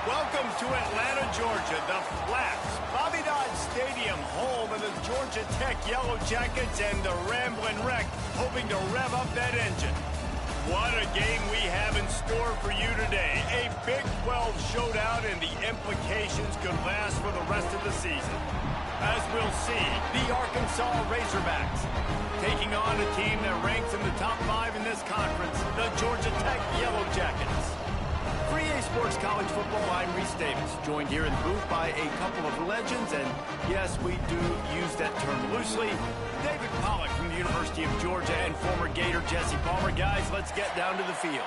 Welcome to Atlanta, Georgia, the Flats, Bobby Dodd Stadium, home of the Georgia Tech Yellow Jackets and the Ramblin' Wreck, hoping to rev up that engine. What a game we have in store for you today. A Big 12 showdown, and the implications could last for the rest of the season. As we'll see, the Arkansas Razorbacks taking on a team that ranks in the top 5 in this conference, the Georgia Tech Yellow Jackets. For EA Sports College Football, I'm Reese Davis, joined here in the booth by a couple of legends, and yes, we do use that term loosely. David Pollack from the University of Georgia and former Gator Jesse Palmer. Guys, let's get down to the field.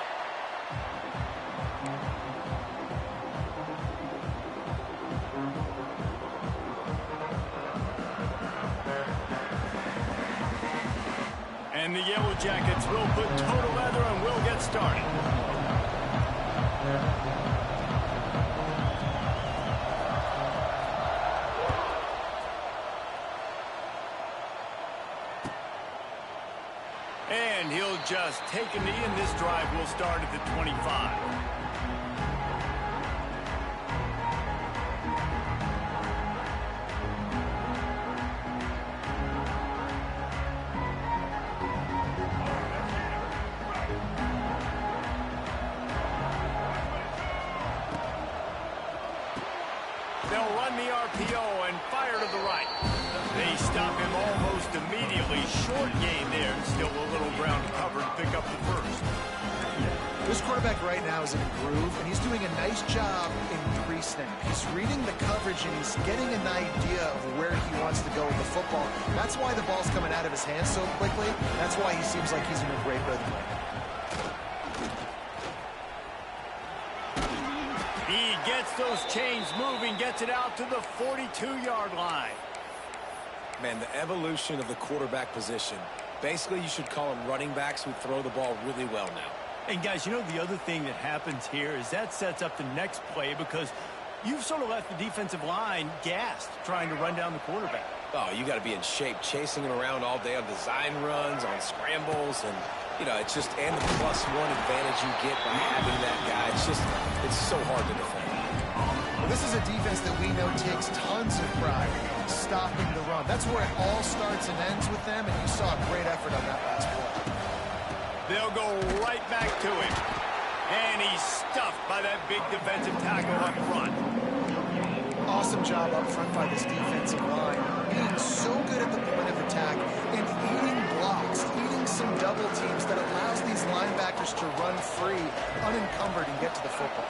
And the Yellow Jackets will put total leather and we'll get started. And he'll just take a knee, and this drive will start at the 25. They'll run the RPO and fire to the right. They stop him almost immediately. Short gain there, and still a little ground to cover to pick up the first. This quarterback right now is in a groove, and he's doing a nice job in pre-snap. He's reading the coverage, and he's getting an idea of where he wants to go with the football. That's why the ball's coming out of his hands so quickly. That's why he seems like he's in a great rhythm right now. He gets those chains moving, gets it out to the 42-yard line. Man, the evolution of the quarterback position. Basically, you should call them running backs who throw the ball really well now. And guys, you know the other thing that happens here is that sets up the next play, because you've sort of left the defensive line gassed trying to run down the quarterback. Oh, you got to be in shape, chasing him around all day on design runs, on scrambles, and, you know, it's just, and the +1 advantage you get by having that guy. It's so hard to defend. Well, this is a defense that we know takes tons of pride in stopping the run. That's where it all starts and ends with them, and you saw a great effort on that last play. They'll go right back to him. And he's stuffed by that big defensive tackle up front. Awesome job up front by this defensive line. Being so good at the point of attack and eating blocks, eating some double teams that allows these linebackers to run free, unencumbered, and get to the football.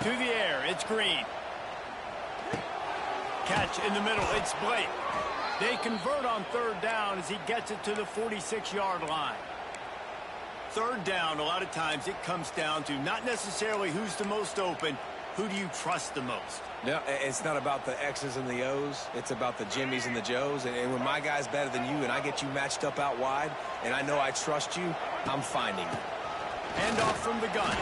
To the air, it's Green. Catch in the middle, it's Blake. They convert on third down as he gets it to the 46-yard line. Third down, a lot of times it comes down to not necessarily who's the most open, who do you trust the most? No, it's not about the X's and the O's. It's about the Jimmys and the Joes. And when my guy's better than you and I get you matched up out wide and I know I trust you, I'm finding you. Hand off from the gun.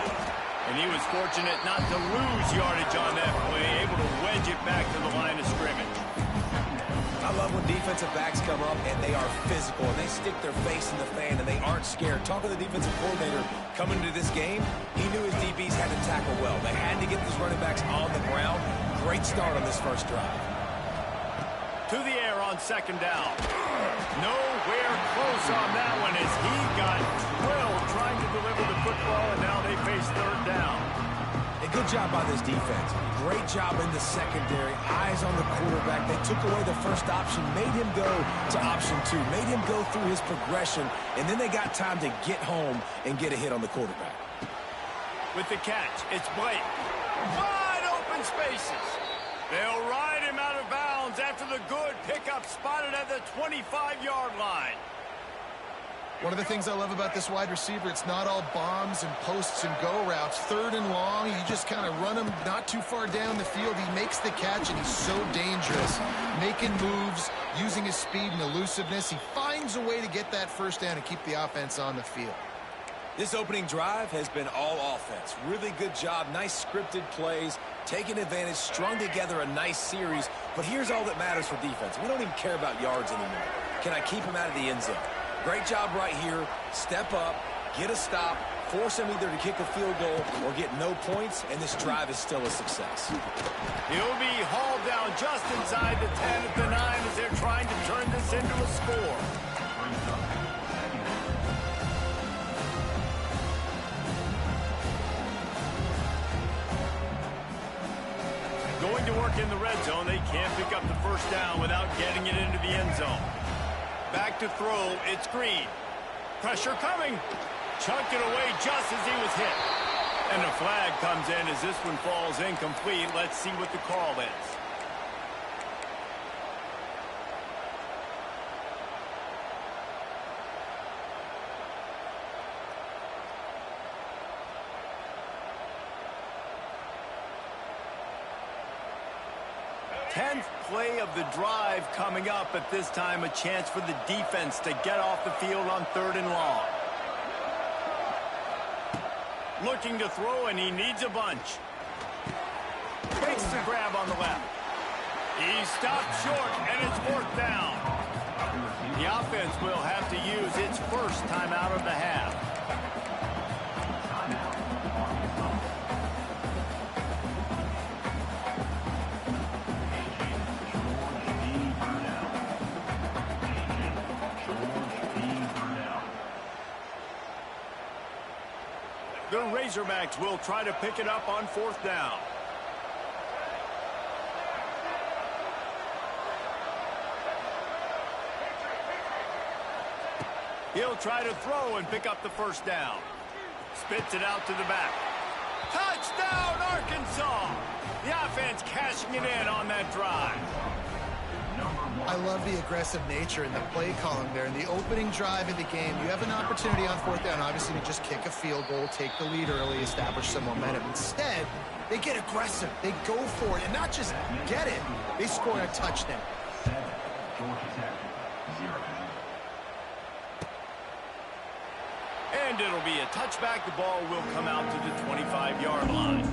And he was fortunate not to lose yardage on that play, able to wedge it back to the line of scrimmage. I love when defensive backs come up and they are physical and they stick their face in the fan and they aren't scared. Talk to the defensive coordinator coming into this game. He knew his DBs had to tackle well. They had to get these running backs on the ground. Great start on this first drive. To the air on second down. Nowhere close on that one as he got drilled trying to deliver the football, and now they face third down. A good job by this defense. Great job in the secondary. Eyes on the quarterback. They took away the first option, made him go to option 2, made him go through his progression, and then they got time to get home and get a hit on the quarterback. With the catch, it's Blake. Wide open spaces. They'll ride him out of bounds after the good pickup spotted at the 25-yard line. One of the things I love about this wide receiver, it's not all bombs and posts and go routes. Third and long, you just kind of run him not too far down the field. He makes the catch, and he's so dangerous. Making moves, using his speed and elusiveness. He finds a way to get that first down and keep the offense on the field. This opening drive has been all offense. Really good job. Nice scripted plays, taking advantage, strung together a nice series. But here's all that matters for defense. We don't even care about yards anymore. Can I keep him out of the end zone? Great job right here. Step up, get a stop, Force them either to kick a field goal or get no points, and this drive is still a success. He'll be hauled down just inside the 10 at the 9 as they're trying to turn this into a score. Going to work in the red zone, they can't pick up the first down without getting it into the end zone. Back to throw, it's Green. Pressure coming. Chucked it away just as he was hit. And a flag comes in as this one falls incomplete. Let's see what the call is. Tenth play of the drive coming up. At this time, a chance for the defense to get off the field on 3rd and long. Looking to throw, and he needs a bunch. Makes the grab on the left. He stopped short, and it's 4th down. The offense will have to use its first timeout of the half. The Razorbacks will try to pick it up on 4th down. He'll try to throw and pick up the first down. Spits it out to the back. Touchdown, Arkansas! The offense cashing it in on that drive. I love the aggressive nature in the play column there. In the opening drive of the game, you have an opportunity on 4th down, obviously, to just kick a field goal, take the lead early, establish some momentum. Instead, they get aggressive. They go for it, and not just get it. They score a touchdown. And it'll be a touchback. The ball will come out to the 25-yard line.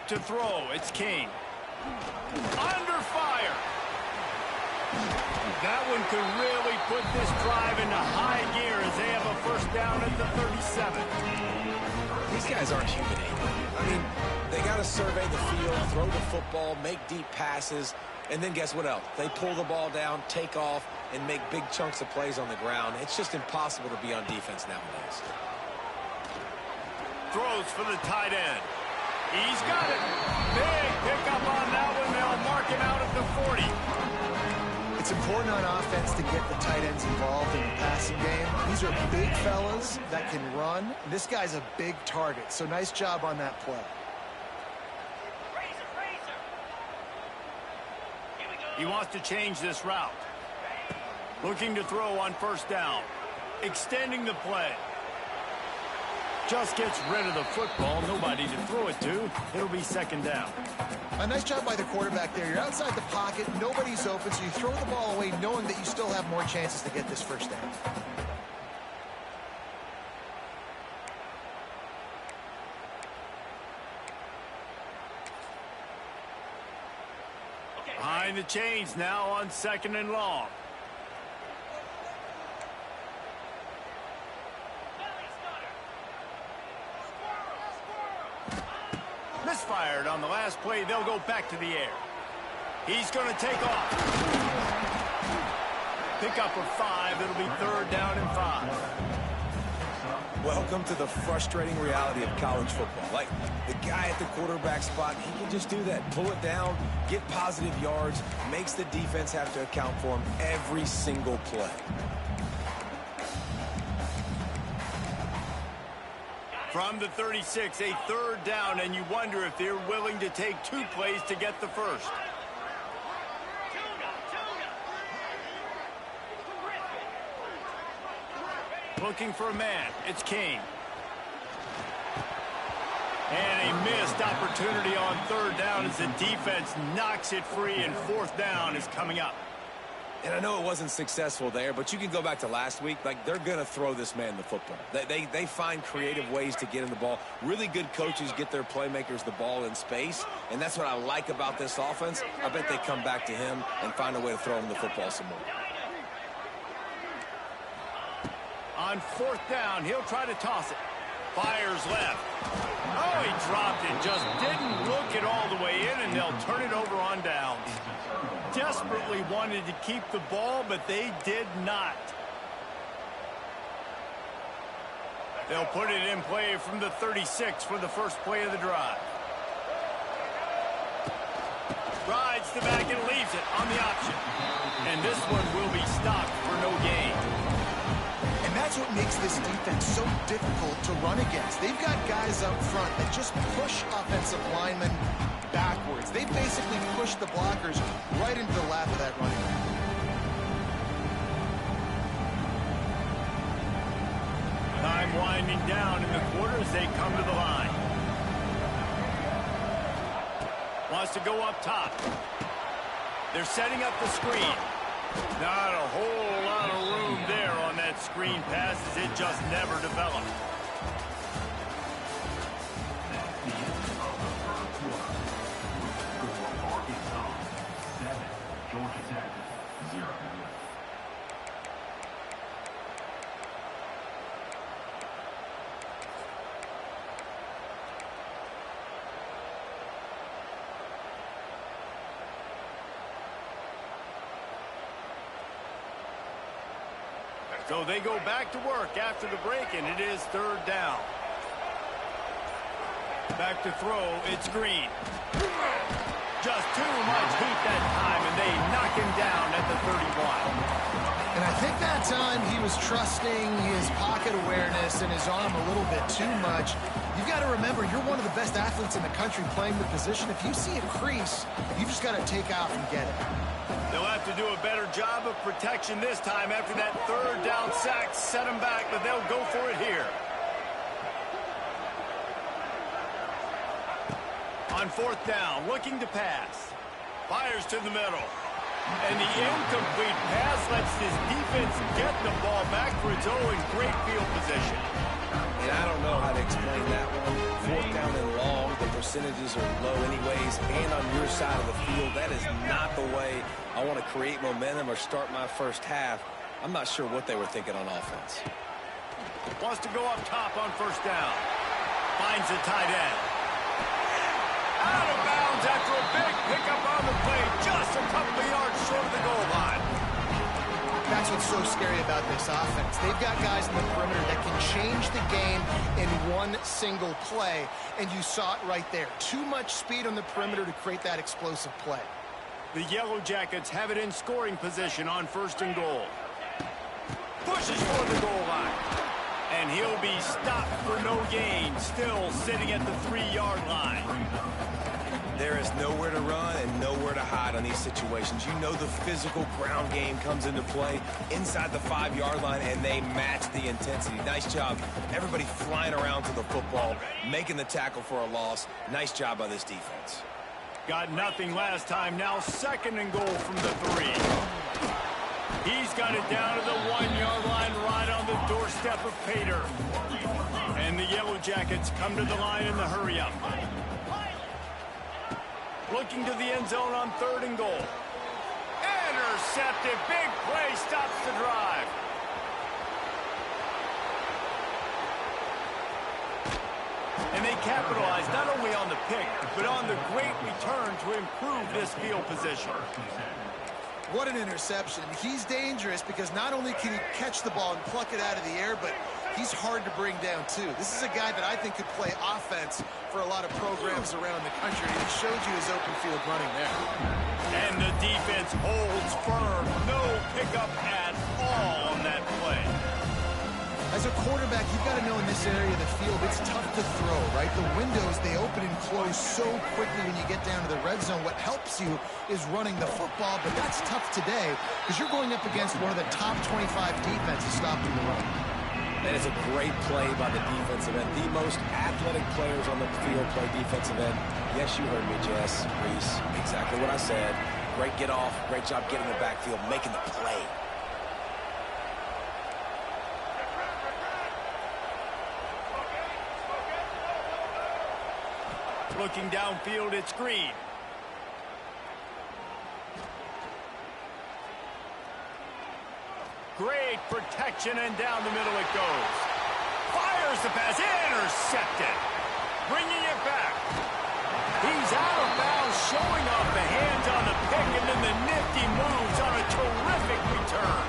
To throw, it's King. Under fire. That one could really put this drive into high gear as they have a first down at the 37. These guys aren't human anymore. I mean, they got to survey the field, throw the football, make deep passes, and then guess what else? They pull the ball down, take off, and make big chunks of plays on the ground. It's just impossible to be on defense nowadays. Throws for the tight end. He's got it. Big pickup on that one. They'll mark him out at the 40. It's important on offense to get the tight ends involved in the passing game. These are big fellas that can run. This guy's a big target, so nice job on that play. He wants to change this route. Looking to throw on 1st down. Extending the play. Just gets rid of the football. Nobody to throw it to. It'll be 2nd down. A nice job by the quarterback there. You're outside the pocket. Nobody's open, so you throw the ball away knowing that you still have more chances to get this first down. Behind the chains now on 2nd and long. Misfired on the last play. They'll go back to the air. He's going to take off. Pick up a 5. It'll be 3rd down and 5. Welcome to the frustrating reality of college football. Like, the guy at the quarterback spot, he can just do that. Pull it down, get positive yards, makes the defense have to account for him every single play. From the 36, a 3rd down, and you wonder if they're willing to take 2 plays to get the first. Looking for a man. It's King. And a missed opportunity on third down as the defense knocks it free, and fourth down is coming up. And I know it wasn't successful there, but you can go back to last week. Like, they're going to throw this man the football. They find creative ways to get him the ball. Really good coaches get their playmakers the ball in space, and that's what I like about this offense. I bet they come back to him and find a way to throw him the football some more. On fourth down, he'll try to toss it. Fires left. Oh, he dropped it. Just didn't look it all the way in, and they'll turn it over on downs. Desperately wanted to keep the ball, but they did not. They'll put it in play from the 36 for the first play of the drive. Rides the back and leaves it on the option. And this one will be stopped for no gain. And that's what makes this defense so difficult to run against. They've got guys up front that just push offensive linemen backwards. They basically push the blockers right into the lap of that running back. Time winding down in the quarter as they come to the line. Wants to go up top. They're setting up the screen. Not a whole lot of room there on that screen pass as it just never developed. So they go back to work after the break, and it is third down. Back to throw, it's Green. Just too much heat that time, and they knock him down at the 31. And I think that time he was trusting his pocket awareness and his arm a little bit too much. You've got to remember, you're one of the best athletes in the country playing the position. If you see a crease, you've just got to take off and get it. They'll have to do a better job of protection this time after that third down sack set them back, but they'll go for it here. On fourth down, looking to pass. Fires to the middle. And the incomplete pass lets this defense get the ball back for its own great field position. And I don't know how to explain that one. Fourth down and long, the percentages are low anyways, and on your side of the field, that is not the way I want to create momentum or start my first half. I'm not sure what they were thinking on offense. Wants to go up top on first down. Finds a tight end. Out of bounds after a big pickup on the play, just a couple of yards short of the goal line. That's what's so scary about this offense. They've got guys in the perimeter that can change the game in one single play, and you saw it right there. Too much speed on the perimeter to create that explosive play. The Yellow Jackets have it in scoring position on first and goal. Pushes for the goal line. And he'll be stopped for no gain, still sitting at the 3-yard line. There is nowhere to run and nowhere to hide on these situations. You know the physical ground game comes into play inside the 5-yard line, and they match the intensity. Nice job. Everybody flying around to the football, making the tackle for a loss. Nice job by this defense. Got nothing last time. Now second and goal from the 3. He's got it down to the 1-yard line right on the doorstep of Pater. And the Yellow Jackets come to the line in the hurry-up. Looking to the end zone on third and goal. Intercepted. Big play stops the drive. And they capitalize not only on the pick, but on the great return to improve this field position. What an interception. He's dangerous because not only can he catch the ball and pluck it out of the air, but he's hard to bring down, too. This is a guy that I think could play offense for a lot of programs around the country. He showed you his open field running there. And the defense holds firm. No pickup at all on that play. As a quarterback, you've got to know in this area of the field, it's tough to throw, right? The windows, they open and close so quickly when you get down to the red zone. What helps you is running the football, but that's tough today because you're going up against one of the top 25 defenses stopping the run. That is a great play by the defensive end. The most athletic players on the field play defensive end. Yes, you heard me, Jess, Reese. Exactly what I said. Great get off. Great job getting the backfield, making the play. Looking downfield, it's Green. Great protection, and down the middle it goes. Fires the pass, intercepted. Bringing it back. He's out of bounds, showing off the hands on the pick, and then the nifty moves on a terrific return.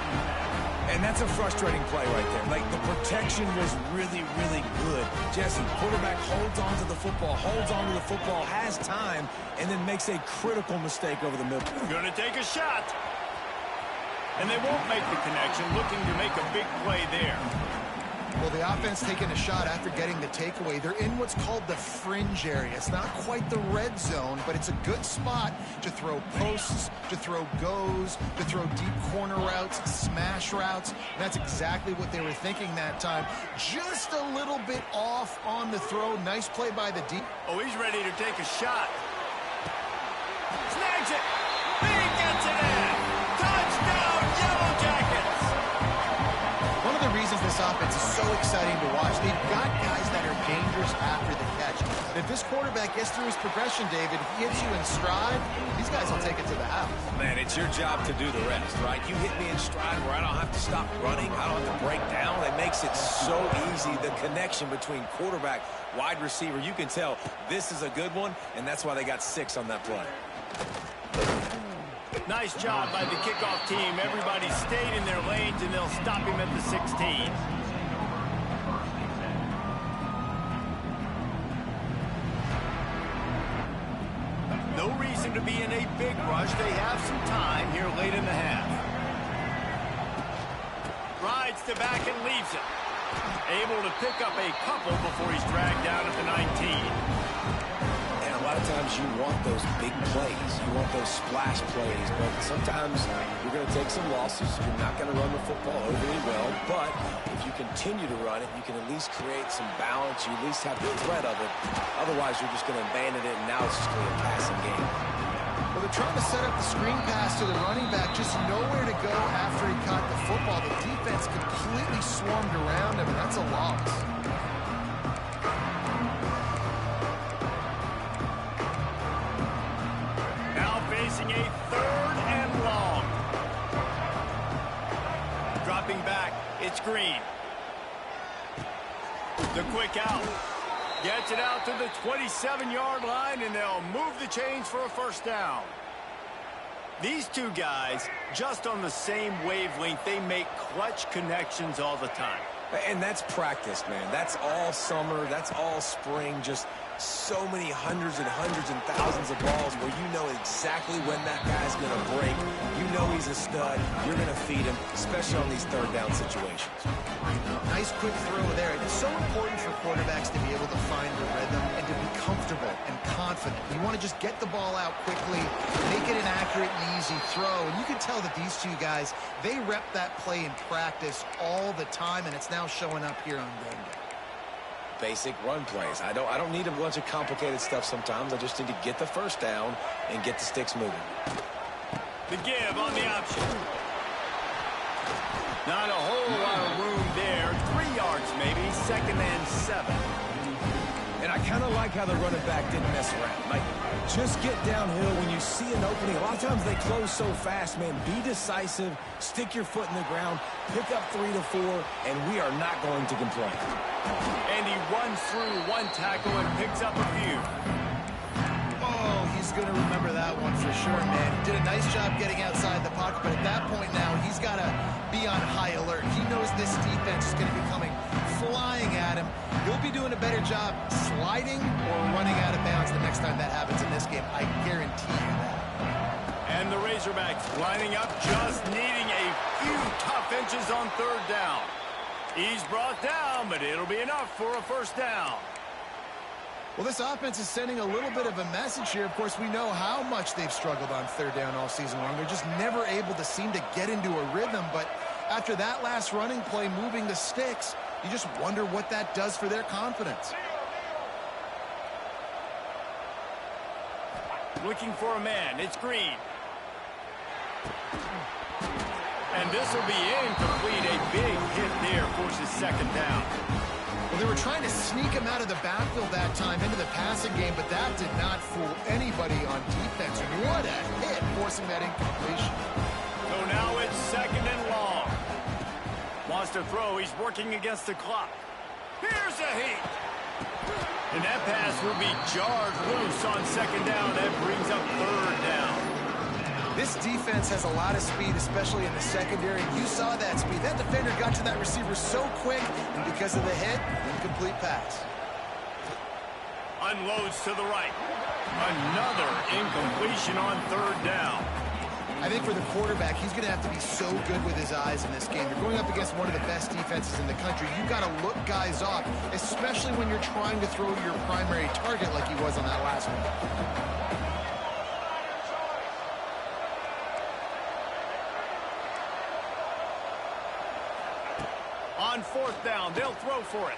And that's a frustrating play right there. Like, the protection was really, really good. Jesse, quarterback holds on to the football, has time, and then makes a critical mistake over the middle. Gonna take a shot. And they won't make the connection, looking to make a big play there. Well, the offense taking a shot after getting the takeaway. They're in what's called the fringe area. It's not quite the red zone, but it's a good spot to throw posts, to throw goes, to throw deep corner routes, smash routes. And that's exactly what they were thinking that time. Just a little bit off on the throw. Nice play by the deep. Oh, he's ready to take a shot. Snags it. He gets it in. Touchdown, Yellow Jackets. One of the reasons this offense is so exciting to watch, they've got guys that are dangerous after the catch. And if this quarterback gets through his progression, David, he hits you in stride, these guys will take it to the house. Man, it's your job to do the rest, right? You hit me in stride where I don't have to stop running. I don't have to break down. It makes it so easy. The connection between quarterback, wide receiver, you can tell this is a good one, and that's why they got 6 on that play. Nice job by the kickoff team. Everybody stayed in their lanes, and they'll stop him at the 16. No reason to be in a big rush. They have some time here late in the half. Rides the back and leaves it. Able to pick up a couple before he's dragged down at the 19. A lot of times you want those big plays. You want those splash plays. But sometimes you're going to take some losses. You're not going to run the football overly well. But if you continue to run it, you can at least create some balance. You at least have the threat of it. Otherwise, you're just going to abandon it, and now it's just going to be a passing game. Well, they're trying to set up the screen pass to the running back. Just nowhere to go after he caught the football. The defense completely swarmed around him, and that's a loss. Facing a 3rd and long. Dropping back, it's Green. The quick out. Gets it out to the 27-yard line, and they'll move the chains for a first down. These two guys, just on the same wavelength, they make clutch connections all the time. And that's practice, man. That's all summer. That's all spring. Just so many hundreds and thousands of balls where you know exactly when that guy's going to break. You know he's a stud. You're going to feed him, especially on these 3rd down situations. Nice quick throw there. It's so important for quarterbacks to be able to find the rhythm and to be comfortable and confident. You want to just get the ball out quickly, make it an accurate and easy throw. And you can tell that these two guys, they rep that play in practice all the time, and it's now showing up here on game day. Basic run plays. I don't need a bunch of complicated stuff sometimes. I just need to get the first down and get the sticks moving. The give on the option. Not a whole lot of room there. 3 yards maybe. 2nd and 7. And I kind of like how the running back didn't mess around. Like, just get downhill when you see an opening. A lot of times they close so fast, man. Be decisive. Stick your foot in the ground. Pick up 3 to 4, and we are not going to complain. And he runs through 1 tackle and picks up a few. Oh, he's going to remember that one for sure, man. He did a nice job getting outside the pocket, but at that point now, he's got to be on high alert. He knows this defense is going to be coming flying at him. He'll be doing a better job sliding or running out of bounds the next time that happens in this game. I guarantee you that. And the Razorbacks lining up, just needing a few tough inches on 3rd down. He's brought down, but it'll be enough for a first down. Well, this offense is sending a little bit of a message here. Of course, we know how much they've struggled on 3rd down all season long. They're just never able to seem to get into a rhythm. But after that last running play, moving the sticks, You just wonder what that does for their confidence. Looking for a man. It's Green. And this will be incomplete. A big hit there forces second down. Well, they were trying to sneak him out of the backfield that time into the passing game, but that did not fool anybody on defense. What a hit, forcing that incompletion. So now it's second and long. Wants to throw. He's working against the clock. Here's a heat. And that pass will be jarred loose on second down. That brings up third down. This defense has a lot of speed, especially in the secondary. You saw that speed. That defender got to that receiver so quick, and because of the hit, incomplete pass. Unloads to the right. Another incompletion on third down. I think for the quarterback, he's going to have to be so good with his eyes in this game. You're going up against one of the best defenses in the country. You've got to look guys off, especially when you're trying to throw your primary target like he was on that last one. On fourth down, they'll throw for it.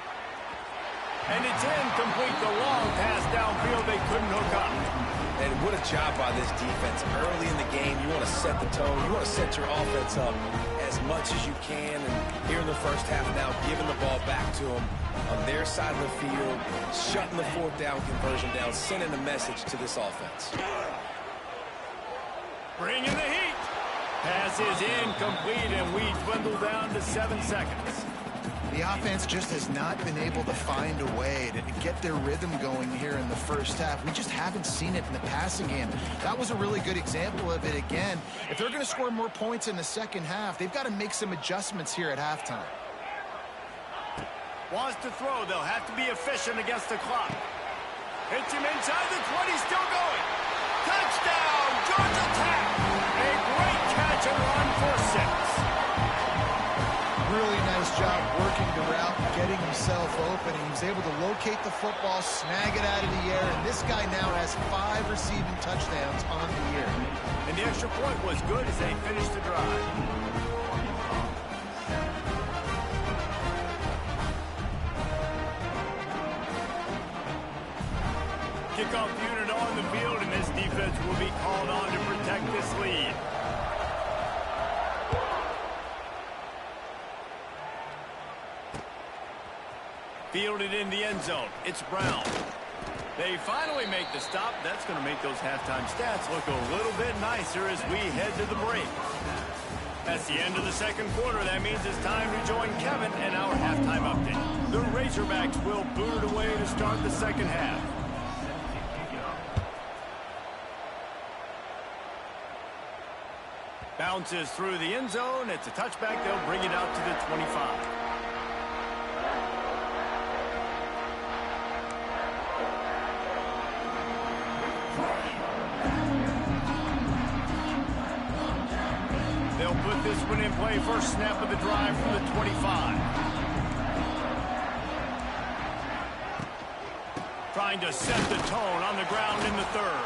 And it's incomplete. The long pass downfield, they couldn't hook up. And what a job by this defense. Early in the game, you want to set the tone. You want to set your offense up as much as you can. And here in the first half now, giving the ball back to them on their side of the field, shutting the fourth down conversion down, sending a message to this offense. Bringing the heat. Pass is incomplete, and we dwindle down to 7 seconds. The offense just has not been able to find a way to get their rhythm going here in the first half. We just haven't seen it in the passing game. That was a really good example of it again. If they're going to score more points in the second half, they've got to make some adjustments here at halftime. Wants to throw. They'll have to be efficient against the clock. Hits him inside the 20, still going. Touchdown, Georgia Tech. A great catch and run for 6. Really nice job working the route, getting himself open, and he was able to locate the football, snag it out of the air, and this guy now has 5 receiving touchdowns on the year. And the extra point was good as they finished the drive. Kickoff unit on the field, and this defense will be called on to protect this lead. Fielded in the end zone. It's Brown. They finally make the stop. That's going to make those halftime stats look a little bit nicer as we head to the break. That's the end of the second quarter. That means it's time to join Kevin and our halftime update. The Razorbacks will boot it away to start the second half. Bounces through the end zone. It's a touchback. They'll bring it out to the 25. They'll put this one in play. First snap of the drive from the 25. Trying to set the tone on the ground in the third.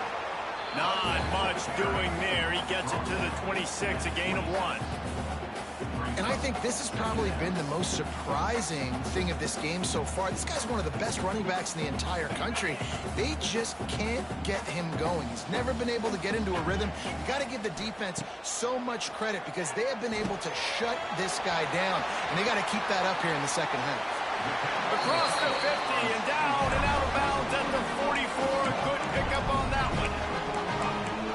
Not much doing there. He gets it to the 26, a gain of 1. And I think this has probably been the most surprising thing of this game so far. This guy's one of the best running backs in the entire country. They just can't get him going. He's never been able to get into a rhythm. You got to give the defense so much credit because they have been able to shut this guy down. And they got to keep that up here in the second half. Across the 50 and down and out of bounds at the 44. A good pickup on that one.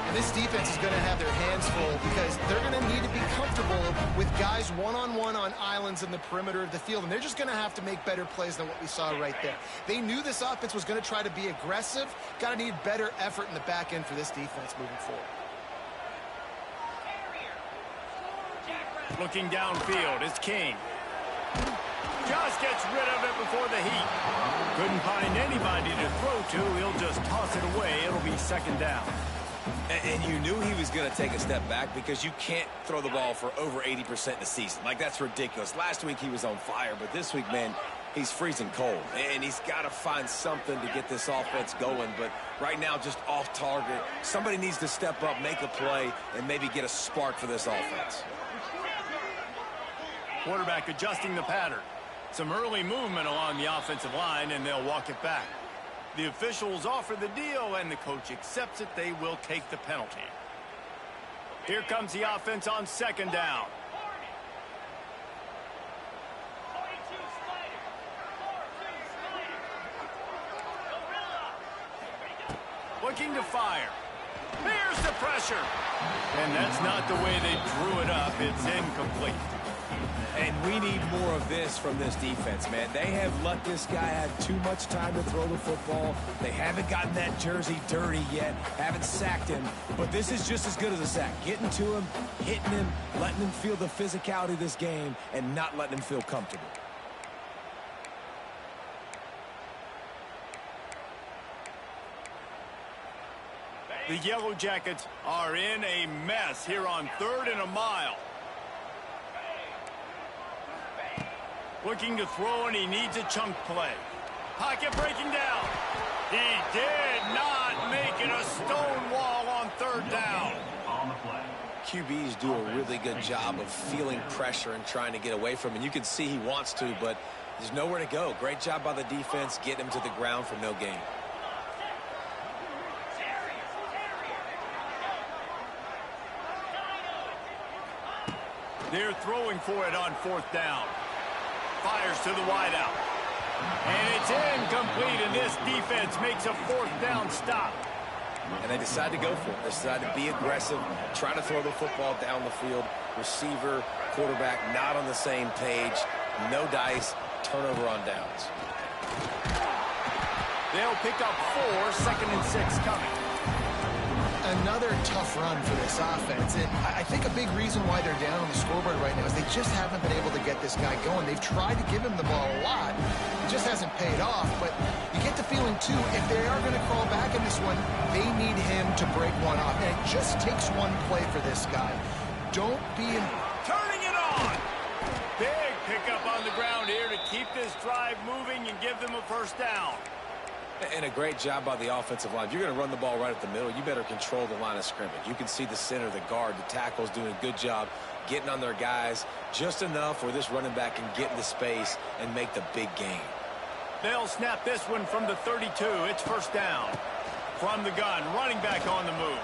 And this defense is going to have their hands full because they're going to need to be comfortable with guys one-on-one on islands in the perimeter of the field. And they're just going to have to make better plays than what we saw right there. They knew this offense was going to try to be aggressive. Got to need better effort in the back end for this defense moving forward. Looking downfield, it's King. Just gets rid of it before the heat. Couldn't find anybody to throw to. He'll just toss it away. It'll be second down. And you knew he was going to take a step back because you can't throw the ball for over 80% in the season. Like, that's ridiculous. Last week he was on fire, but this week, man, he's freezing cold. And he's got to find something to get this offense going. But right now, just off target. Somebody needs to step up, make a play, and maybe get a spark for this offense. Quarterback adjusting the pattern. Some early movement along the offensive line, and they'll walk it back. The officials offer the deal, and the coach accepts it. They will take the penalty. Here comes the offense on second down. Looking to fire. Here's the pressure. And that's not the way they drew it up. It's incomplete. And we need more of this from this defense, man. They have let this guy have too much time to throw the football. They haven't gotten that jersey dirty yet, haven't sacked him. But this is just as good as a sack. Getting to him, hitting him, letting him feel the physicality of this game, and not letting him feel comfortable. The Yellow Jackets are in a mess here on 3rd and a mile. Looking to throw, and he needs a chunk play. Pocket breaking down. He did not make it a stone wall on 3rd down. QBs do a really good job of feeling pressure and trying to get away from it. You can see he wants to, but there's nowhere to go. Great job by the defense getting him to the ground for no gain. They're throwing for it on 4th down. Fires to the wideout. And it's incomplete, and this defense makes a 4th down stop. And they decide to go for it. They decide to be aggressive, try to throw the football down the field. Receiver, quarterback, not on the same page. No dice, turnover on downs. They'll pick up 4, 2nd and 6 coming. Another tough run for this offense, and I think a big reason why they're down on the scoreboard right now is they just haven't been able to get this guy going. They've tried to give him the ball a lot. It just hasn't paid off, but you get the feeling, too, if they are going to crawl back in this one, they need him to break one off, and it just takes one play for this guy. Don't be in... Turning it on! Big pickup on the ground here to keep this drive moving and give them a 1st down. And a great job by the offensive line. If you're going to run the ball right at the middle, you better control the line of scrimmage. You can see the center, the guard, the tackles doing a good job getting on their guys just enough where this running back can get into space and make the big gain. They'll snap this one from the 32. It's 1st down. From the gun, running back on the move.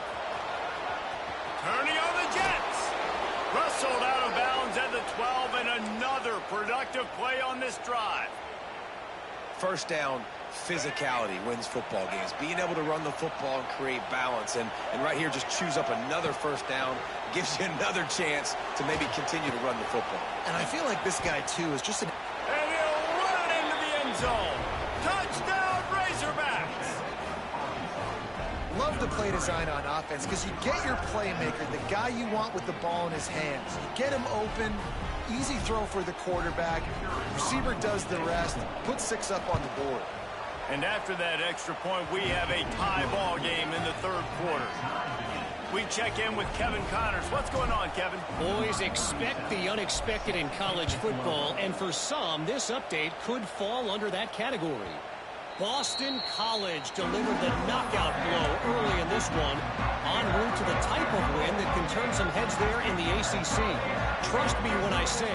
Turning on the Jets. Wrestled out of bounds at the 12, and another productive play on this drive. 1st down, physicality wins football games. Being able to run the football and create balance. And right here, just choose up another 1st down. Gives you another chance to maybe continue to run the football. And I feel like this guy, too, is just an... And he'll run it into the end zone. Touchdown, Razorbacks! Love the play design on offense because you get your playmaker, the guy you want with the ball in his hands. You get him open, easy throw for the quarterback. Receiver does the rest, put 6 up on the board. And after that extra point, we have a tie ball game in the 3rd quarter. We check in with Kevin Connors. What's going on, Kevin? Boys, expect the unexpected in college football, and for some, this update could fall under that category. Boston College delivered the knockout blow early in this one, en route to the type of win that can turn some heads there in the ACC. Trust me when I say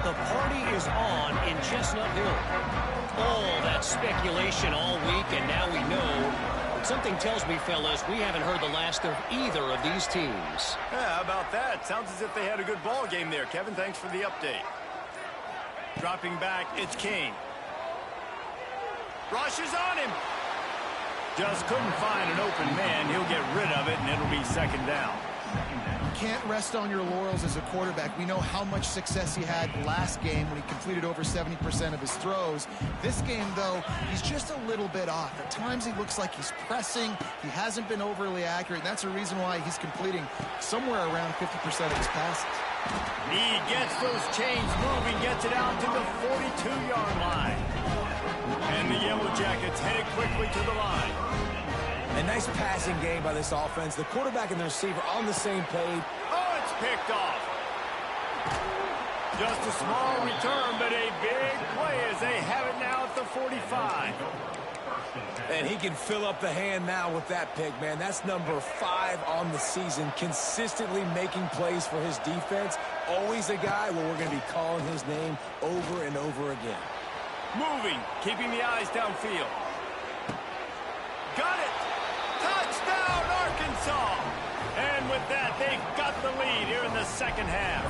the party is on in Chestnut Hill. All that speculation all week, and now we know. But something tells me, fellas, we haven't heard the last of either of these teams. Yeah, how about that? Sounds as if they had a good ball game there. Kevin, thanks for the update. Dropping back, it's King. Rushes on him. Just couldn't find an open man. He'll get rid of it, and it'll be 2nd down. Can't rest on your laurels as a quarterback. We know how much success he had last game when he completed over 70% of his throws. This game, though, he's just a little bit off. At times he looks like he's pressing. He hasn't been overly accurate, and that's the reason why he's completing somewhere around 50% of his passes. He gets those chains moving, gets it out to the 42-yard line. And the Yellow Jackets headed quickly to the line. A nice passing game by this offense. The quarterback and the receiver on the same page. Oh, it's picked off. Just a small return, but a big play as they have it now at the 45. And he can fill up the hand now with that pick, man. That's number 5 on the season, consistently making plays for his defense. Always a guy where we're going to be calling his name over and over again. Moving, keeping the eyes downfield. Got it! Touchdown, Arkansas! And with that, they've got the lead here in the second half.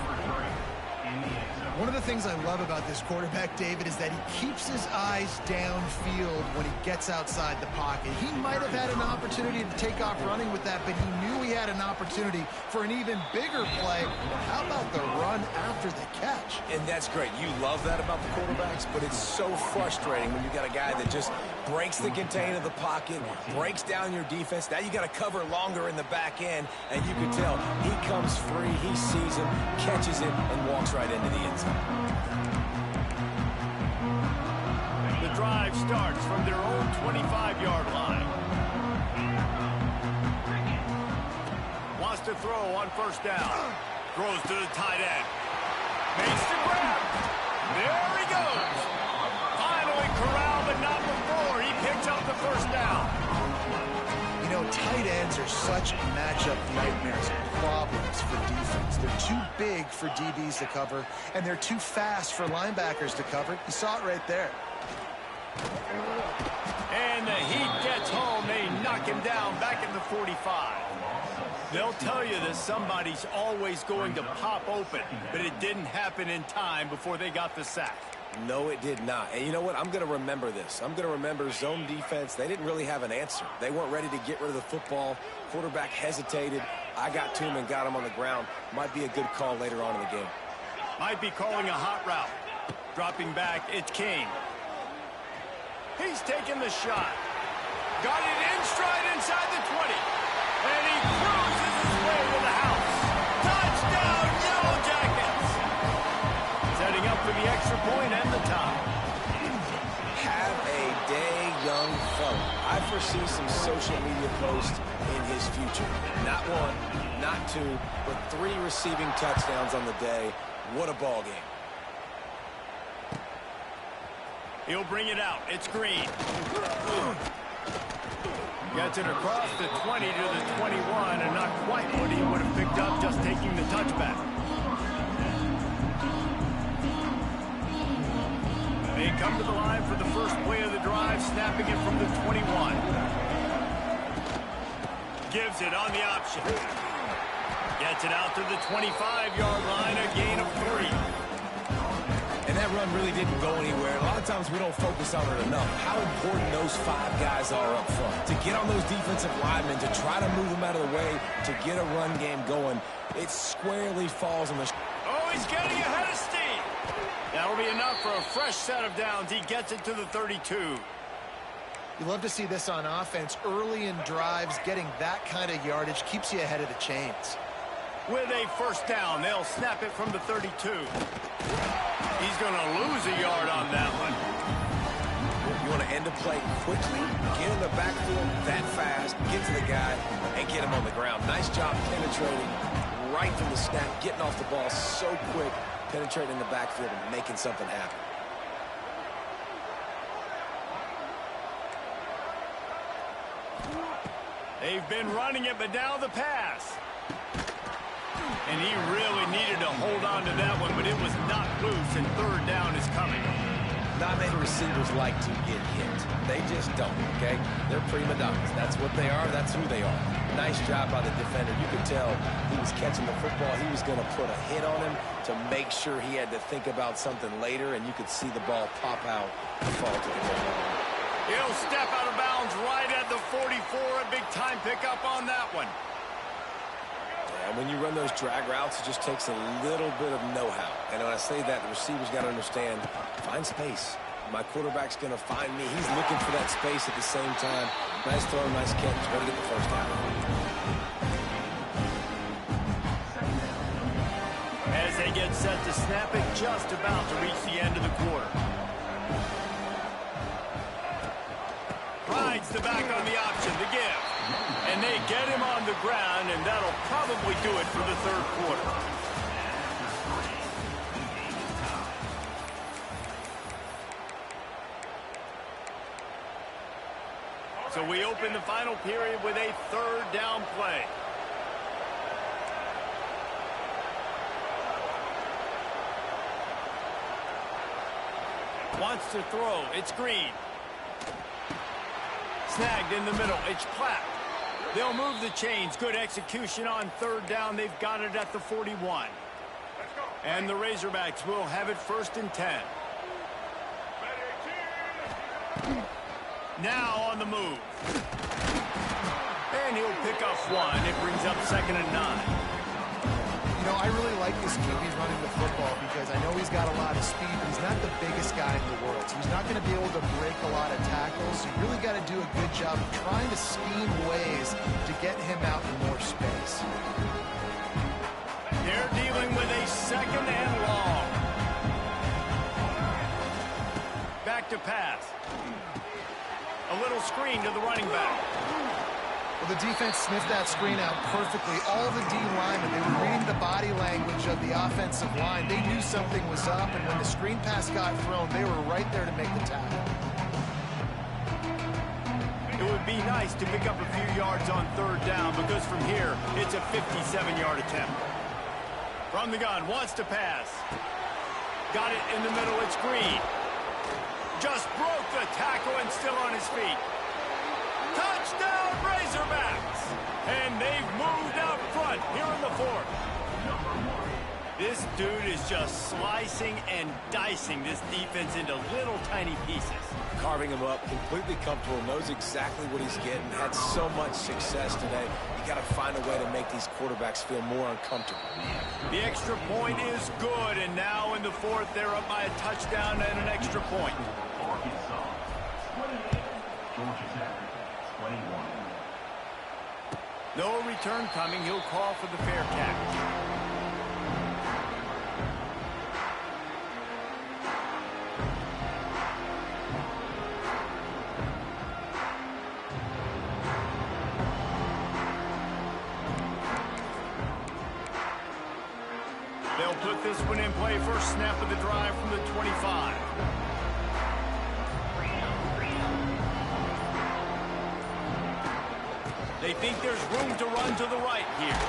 One of the things I love about this quarterback, David, is that he keeps his eyes downfield when he gets outside the pocket. He might have had an opportunity to take off running with that, but he knew he had an opportunity for an even bigger play. How about the run after the catch? And that's great. You love that about the quarterbacks, but it's so frustrating when you got a guy that just breaks the contain of the pocket, breaks down your defense. Now you got to cover longer in the back end, and you can tell he comes free, he sees him, catches it, and walks right into the end zone. The drive starts from their own 25-yard line. Wants to throw on first down. Throws to the tight end. Makes the grab. There he goes. Finally corralled, but not before. He picks up the first down. You know, tight ends are such matchup nightmares and problems for defense. They're too big for DBs to cover, and they're too fast for linebackers to cover. You saw it right there. And the heat gets home. They knock him down back at the 45. They'll tell you that somebody's always going to pop open, but it didn't happen in time before they got the sack. No, it did not. And you know what? I'm going to remember this. I'm going to remember zone defense. They didn't really have an answer. They weren't ready to get rid of the football. Quarterback hesitated. I got to him and got him on the ground. Might be a good call later on in the game. Might be calling a hot route. Dropping back, it's King. He's taking the shot. Got it in stride inside the 20. And he cruises his way to the house. Touchdown, Yellow Jackets! Setting up for the extra point and the tie. Have a day, young fella. I foresee some social media posts in his future. Not 1, not 2, but 3 receiving touchdowns on the day. What a ball game. He'll bring it out. It's Green. Gets it across the 20 to the 21, and not quite what he would have picked up just taking the touchback. They come to the line for the first play of the drive, snapping it from the 21. Gives it on the option. Gets it out to the 25-yard line, a gain of 3. And that run really didn't go anywhere. A lot of times we don't focus on it enough. How important those 5 guys are up front. To get on those defensive linemen, to try to move them out of the way, to get a run game going, it squarely falls on the... Oh, he's getting ahead of steam. That'll be enough for a fresh set of downs. He gets it to the 32. You love to see this on offense. Early in drives, getting that kind of yardage keeps you ahead of the chains. With a first down, they'll snap it from the 32. He's going to lose a yard on that one. You want to end a play quickly, get in the backfield that fast, get to the guy, and get him on the ground. Nice job penetrating right from the snap, getting off the ball so quick, penetrating the backfield and making something happen. They've been running it, but now the pass. And he really needed to hold on to that one, but it was not loose, and third down is coming. Not many receivers like to get hit. They just don't, okay? They're prima donnas. That's what they are. That's who they are. Nice job by the defender. You could tell he was catching the football. He was going to put a hit on him to make sure he had to think about something later, and you could see the ball pop out and fall to the ground. He'll step out of bounds right at the 44. A big-time pickup on that one. And when you run those drag routes, it just takes a little bit of know-how. And when I say that, the receiver's got to understand, find space. My quarterback's going to find me. He's looking for that space at the same time. Nice throw, nice catch. Got to get the first down. As they get set to snap it, just about to reach the end of the quarter. Rides the back on the option to give. And they get him on the ground, and that'll probably do it for the third quarter. So we open the final period with a third down play. Wants to throw. It's Green. Snagged in the middle. It's Platt. They'll move the chains. Good execution on third down. They've got it at the 41. And the Razorbacks will have it 1st and 10. Now on the move. And he'll pick up 1. It brings up 2nd and 9. You know, I really like this QB running the football because I know he's got a lot of speed, but he's not the biggest guy in the world. So he's not going to be able to break a lot of tackles. So you really got to do a good job of trying to scheme ways to get him out in more space. They're dealing with a 2nd and long. Back to pass. A little screen to the running back. Well, the defense sniffed that screen out perfectly. All the D linemen, they were reading the body language of the offensive line. They knew something was up, and when the screen pass got thrown, they were right there to make the tackle. It would be nice to pick up a few yards on third down because from here, it's a 57-yard attempt. From the gun, wants to pass. Got it in the middle, it's Green. Just broke the tackle and still on his feet. Touchdown, Razorbacks! And they've moved out front here in the 4th. This dude is just slicing and dicing this defense into little tiny pieces. Carving him up, completely comfortable, knows exactly what he's getting, had so much success today. You got to find a way to make these quarterbacks feel more uncomfortable. The extra point is good, and now in the 4th, they're up by a touchdown and an extra point. No return coming. He'll call for the fair catch. They'll put this one in play. First snap of the drive from the 25. They think there's room to run to the right here.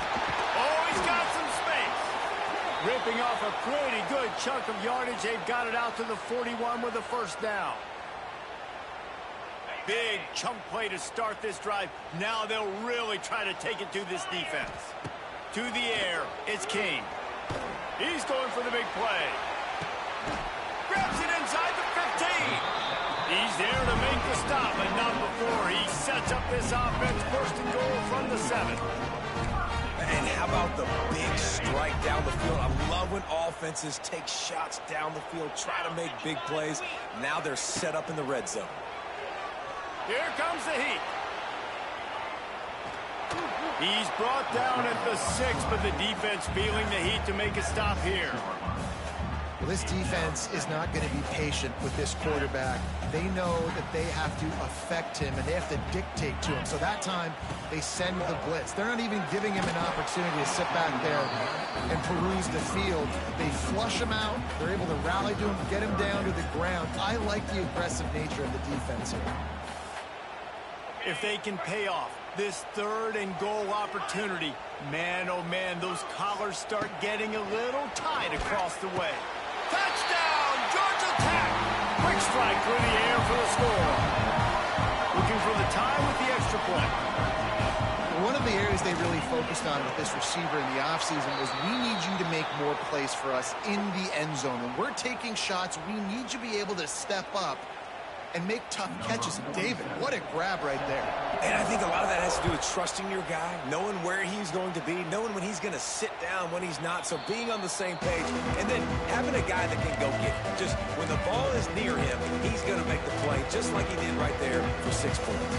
Oh, he's got some space. Ripping off a pretty good chunk of yardage. They've got it out to the 41 with a 1st down. Big chunk play to start this drive. Now they'll really try to take it to this defense. To the air, it's King. He's going for the big play. Grabs it inside the 15. He's there to make the stop, but not before he sets up this offense. 1st and goal from the 7. And how about the big strike down the field? I love when offenses take shots down the field, try to make big plays. Now they're set up in the red zone. Here comes the heat. He's brought down at the 6, but the defense feeling the heat to make a stop here. Well, this defense is not going to be patient with this quarterback. They know that they have to affect him, and they have to dictate to him. So that time, they send the blitz. They're not even giving him an opportunity to sit back there and peruse the field. They flush him out. They're able to rally to him, get him down to the ground. I like the aggressive nature of the defense here. If they can pay off this 3rd and goal opportunity, man, oh man, those collars start getting a little tight across the way. Touchdown, Georgia Tech! Quick strike through the air for the score. Looking for the tie with the extra point. One of the areas they really focused on with this receiver in the offseason was we need you to make more plays for us in the end zone. When we're taking shots, we need you to be able to step up and make tough catches. And David, what a grab right there. And I think a lot of that has to do with trusting your guy, knowing where he's going to be, knowing when he's going to sit down, when he's not. So being on the same page, and then having a guy that can go get it. Just when the ball is near him, he's going to make the play, just like he did right there for 6 points.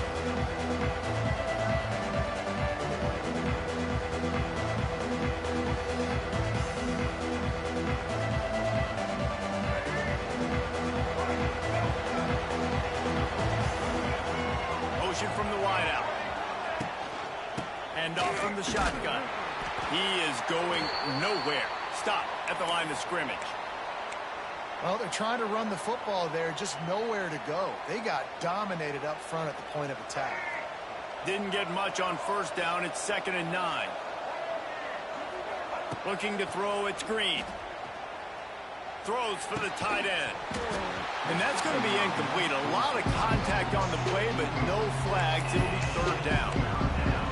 From the wideout. And off from the shotgun. He is going nowhere. Stop at the line of scrimmage. Well, they're trying to run the football there, just nowhere to go. They got dominated up front at the point of attack. Didn't get much on first down. It's 2nd and 9. Looking to throw, it's Green. Throws for the tight end. And that's going to be incomplete. A lot of contact on the play, but no flags. It'll be 3rd down.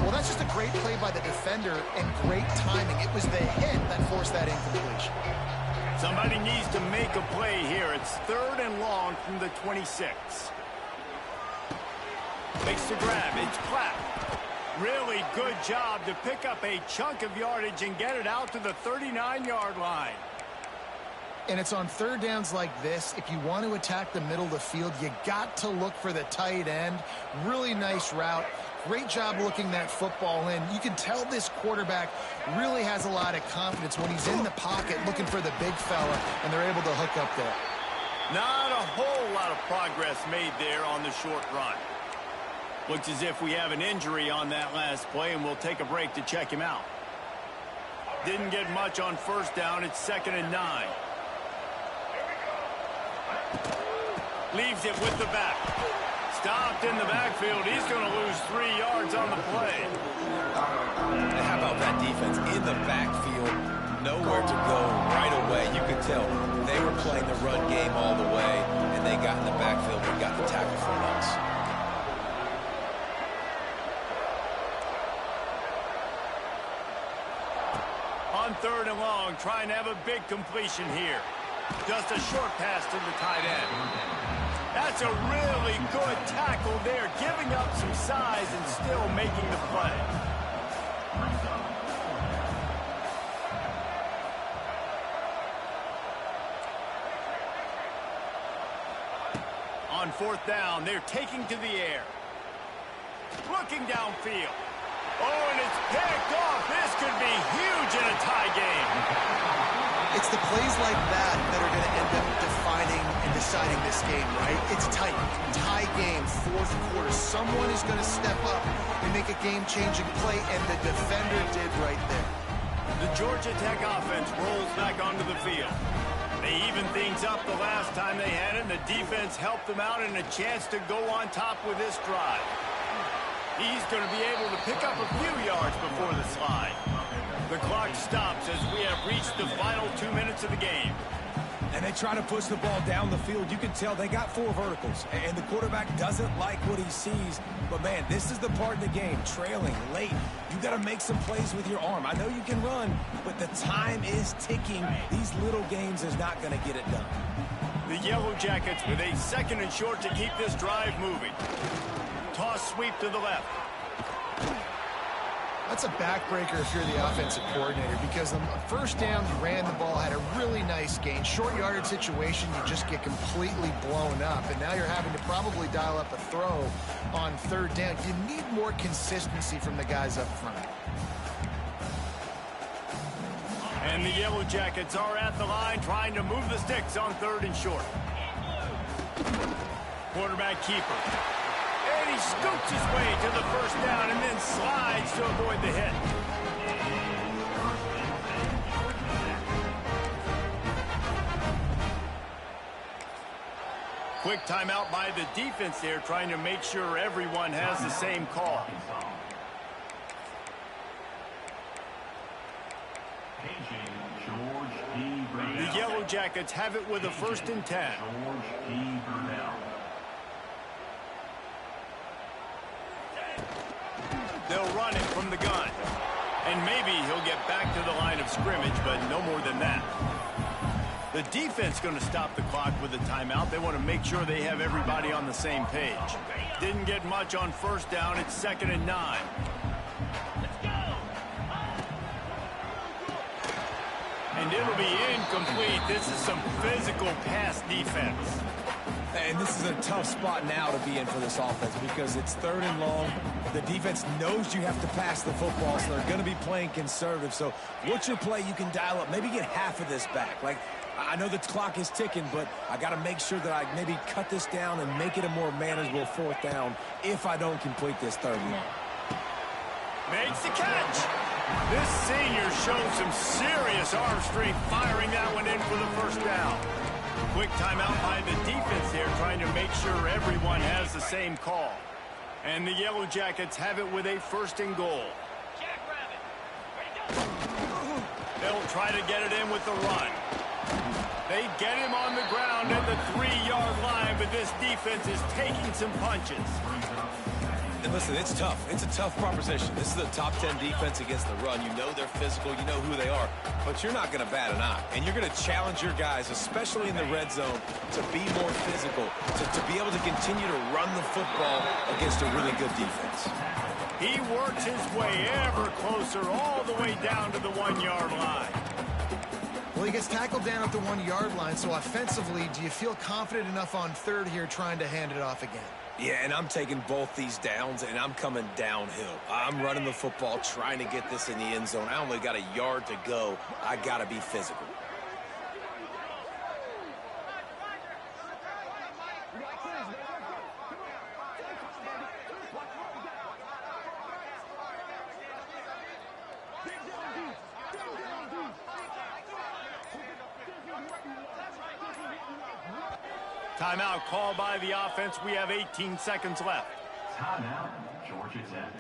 Well, that's just a great play by the defender and great timing. It was the hit that forced that incompletion. Somebody needs to make a play here. It's 3rd and long from the 26. Makes the grab. It's Platt. Really good job to pick up a chunk of yardage and get it out to the 39-yard line. And it's on 3rd downs like this. If you want to attack the middle of the field, you got to look for the tight end. Really nice route. Great job looking that football in. You can tell this quarterback really has a lot of confidence when he's in the pocket looking for the big fella, and they're able to hook up there. Not a whole lot of progress made there on the short run. Looks as if we have an injury on that last play, and we'll take a break to check him out. Didn't get much on first down. It's 2nd and 9. Leaves it with the back. Stopped in the backfield. He's going to lose 3 yards on the play. How about that defense in the backfield? Nowhere to go right away. You could tell they were playing the run game all the way, and they got in the backfield and got the tackle for loss. On 3rd and long, trying to have a big completion here. Just a short pass to the tight end. That's a really good tackle there, giving up some size and still making the play. On 4th down, they're taking to the air. Looking downfield. Oh, and it's picked off. This could be huge in a tie game. It's the plays like that that are going to end up defining and deciding this game, right? It's tight. Tie game, 4th quarter. Someone is going to step up and make a game-changing play, and the defender did right there. The Georgia Tech offense rolls back onto the field. They evened things up the last time they had it, and the defense helped them out and a chance to go on top with this drive. He's going to be able to pick up a few yards before the slide. The clock stops as we have reached the final 2 minutes of the game. And they try to push the ball down the field. You can tell they got 4 verticals, and the quarterback doesn't like what he sees. But, man, this is the part of the game, trailing, late. You got to make some plays with your arm. I know you can run, but the time is ticking. These little games is not going to get it done. The Yellow Jackets with a 2nd and short to keep this drive moving. Toss sweep to the left. That's a backbreaker if you're the offensive coordinator, because on first down, you ran the ball, had a really nice gain. Short yardage situation, you just get completely blown up, and now you're having to probably dial up a throw on 3rd down. You need more consistency from the guys up front. And the Yellow Jackets are at the line trying to move the sticks on 3rd and short. Quarterback keeper. And he scoops his way to the first down and then slides to avoid the hit. Quick timeout by the defense there, trying to make sure everyone has the same call. The Yellow Jackets have it with a 1st and 10. They'll run it from the gun. And maybe he'll get back to the line of scrimmage, but no more than that. The defense going to stop the clock with a timeout. They want to make sure they have everybody on the same page. Didn't get much on first down. It's 2nd and 9. And it'll be incomplete. This is some physical pass defense. And this is a tough spot now to be in for this offense because it's 3rd and long. The defense knows you have to pass the football, so they're going to be playing conservative. So what's your play you can dial up? Maybe get half of this back. Like, I know the clock is ticking, but I got to make sure that I maybe cut this down and make it a more manageable 4th down if I don't complete this 3rd and long. Makes the catch. This senior showed some serious arm strength firing that one in for the first down. Quick timeout by the defense here, trying to make sure everyone has the same call. And the Yellow Jackets have it with a 1st and goal. They'll try to get it in with the run. They get him on the ground at the 3-yard line, but this defense is taking some punches. And listen, it's tough. It's a tough proposition. This is a top 10 defense against the run. You know they're physical. You know who they are. But you're not going to bat an eye. And you're going to challenge your guys, especially in the red zone, to be more physical, to be able to continue to run the football against a really good defense. He works his way ever closer all the way down to the 1-yard line. Well, he gets tackled down at the 1-yard line, so offensively, do you feel confident enough on 3rd here trying to hand it off again? Yeah, and I'm taking both these downs, and I'm coming downhill. I'm running the football, trying to get this in the end zone. I only got a yard to go. I got to be physical. Timeout called by the offense. We have 18 seconds left. Timeout, Georgia Tech.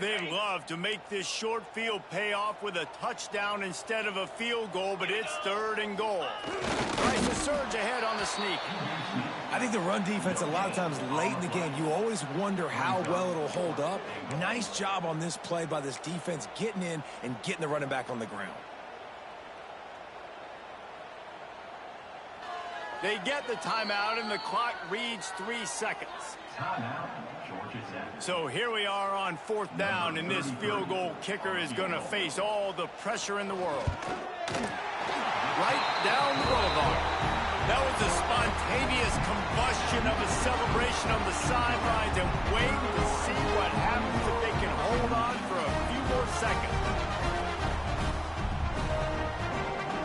They'd love to make this short field pay off with a touchdown instead of a field goal, but it's 3rd and goal. Tries to surge ahead on the sneak. I think the run defense, a lot of times late in the game, you always wonder how well it'll hold up. Nice job on this play by this defense, getting in and getting the running back on the ground. They get the timeout, and the clock reads 3 seconds. Timeout, Georgia Tech. So here we are on 4th down, and this field goal kicker is going to face all the pressure in the world. Right down the boulevard. That was a spontaneous combustion of a celebration on the sidelines, and waiting to see what happens if they can hold on for a few more seconds.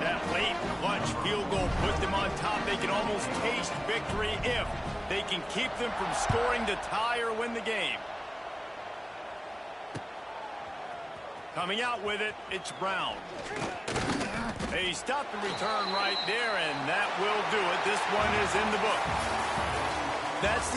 That late clutch field goal put them on top. They can almost taste victory if they can keep them from scoring to tie or win the game. Coming out with it, it's Brown. They stop the return right there, and that will do it. This one is in the book. That's the